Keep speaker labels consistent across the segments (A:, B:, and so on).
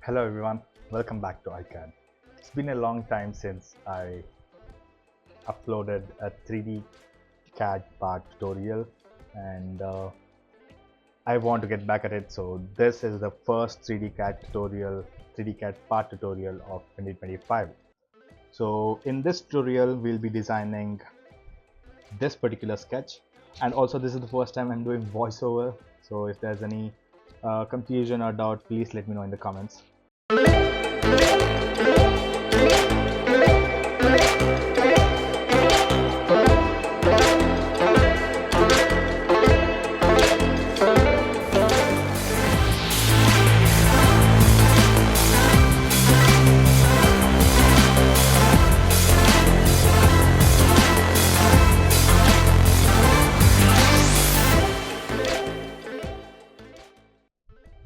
A: Hello everyone, welcome back to iCAD. It's been a long time since I uploaded a 3D CAD part tutorial and I want to get back at it. So this is the first 3D CAD part tutorial of 2025. So in this tutorial, we'll be designing this particular sketch, and also this is the first time I'm doing voiceover. So if there's any confusion or doubt, please let me know in the comments.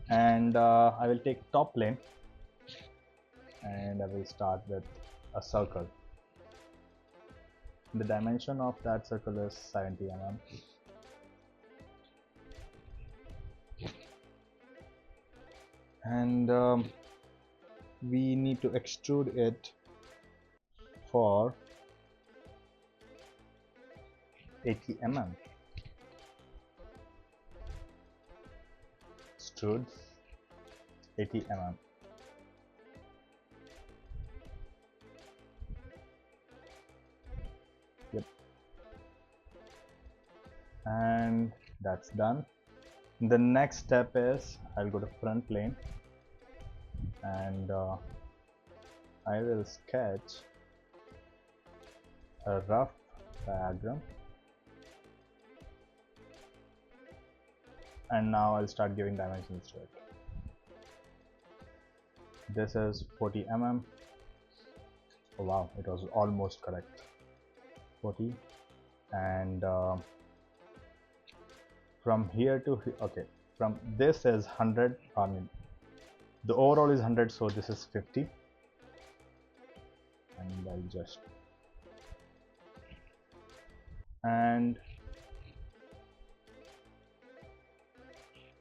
A: And I will take top plane and I will start with a circle. The dimension of that circle is 70 mm. And we need to extrude it for 80 mm. Extrude 80 mm. Yep. And that's done. The next step is I'll go to front plane and I will sketch a rough diagram, and now I'll start giving dimensions to it. This is 40 mm. Oh wow, it was almost correct. 40, and from here to okay, from this is 100. I mean, the overall is 100, so this is 50, and I'll just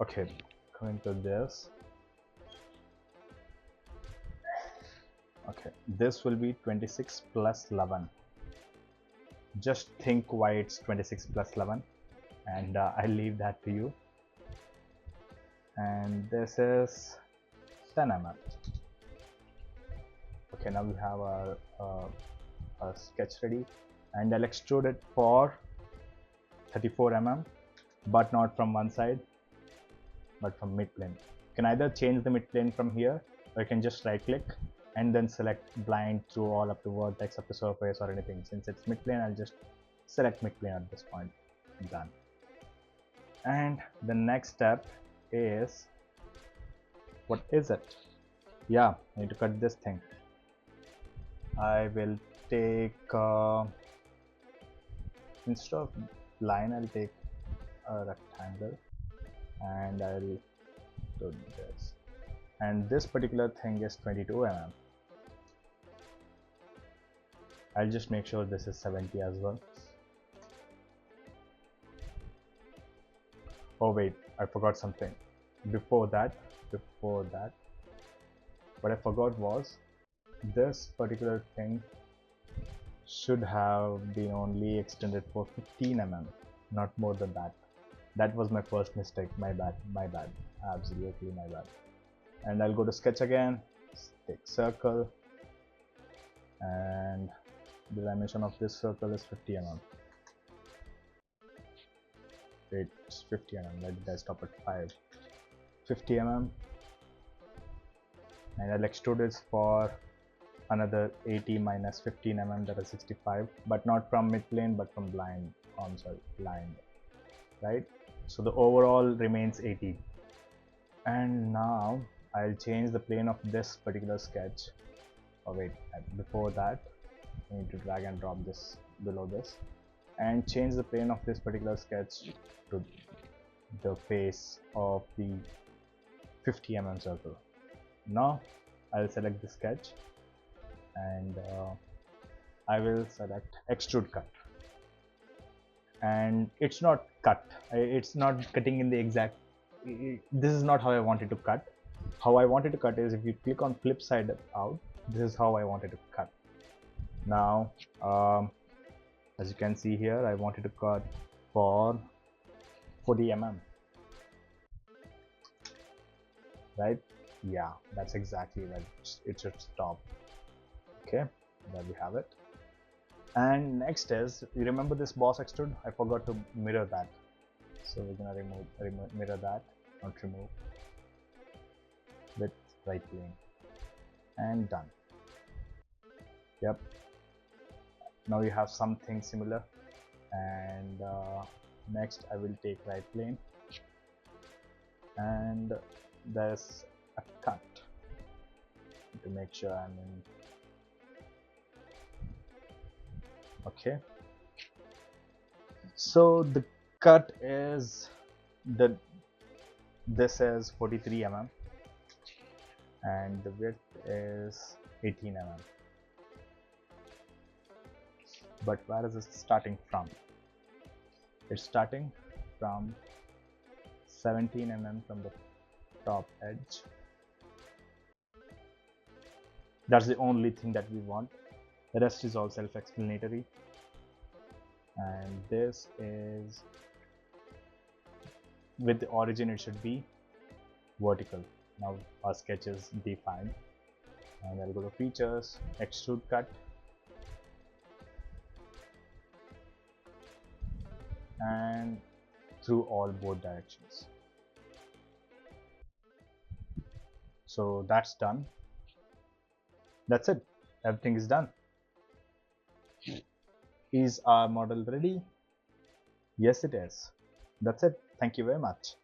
A: okay, coming to this. Okay, this will be 26 plus 11. Just think why it's 26 plus 11, and I'll leave that to you. And this is 10 mm. Okay, now we have a sketch ready, and I'll extrude it for 34 mm, but not from one side, but from mid plane. You can either change the mid plane from here, or you can just right click and then select blind through all up to vertex, up to surface, or anything. Since it's mid plane, I'll just select mid plane at this point. Done. And the next step is, what is it? Yeah, I need to cut this thing. I will take instead of line, I'll take a rectangle and I'll do this. And this particular thing is 22 mm. I'll just make sure this is 70 as well. Oh wait, I forgot something. Before that, what I forgot was this particular thing should have been only extended for 15 mm, not more than that. That was my first mistake. My bad, absolutely my bad. And I'll go to sketch again, take circle, and the dimension of this circle is 50 mm. Wait, it's 50 mm. Why did I stop at 5? 50 mm, and I'll extrude this for another 80 minus 15 mm, that is 65, but not from mid plane, but from blind. I'm sorry, blind, right? So the overall remains 80. And now I'll change the plane of this particular sketch. Oh wait, before that I need to drag and drop this below this and change the plane of this particular sketch to the face of the 50 mm circle. Now I'll select the sketch and I will select extrude cut, and it's not cut, it's not cutting in the exact, this is not how I wanted to cut. How I wanted to cut is, if you click on flip side out, this is how I wanted to cut. Now as you can see here, I wanted to cut for 40 mm, right? Yeah, that's exactly where it should stop. Okay, there we have it. And next is, you remember this boss extrude? I forgot to mirror that, so we're gonna mirror that, not remove, with right plane, and done. Yep, now you have something similar. And next I will take right plane, and there's a cut to make sure I'm in. Okay, so the cut is this is 43 mm and the width is 18 mm. But where is it starting from? It's starting from 17 mm from the top edge. That's the only thing that we want. The rest is all self-explanatory. And this is, with the origin, it should be vertical. Now our sketch is defined, and I'll go to features, extrude cut, and through all both directions. So that's done. That's it. Everything is done. Is our model ready? Yes, it is. That's it. Thank you very much.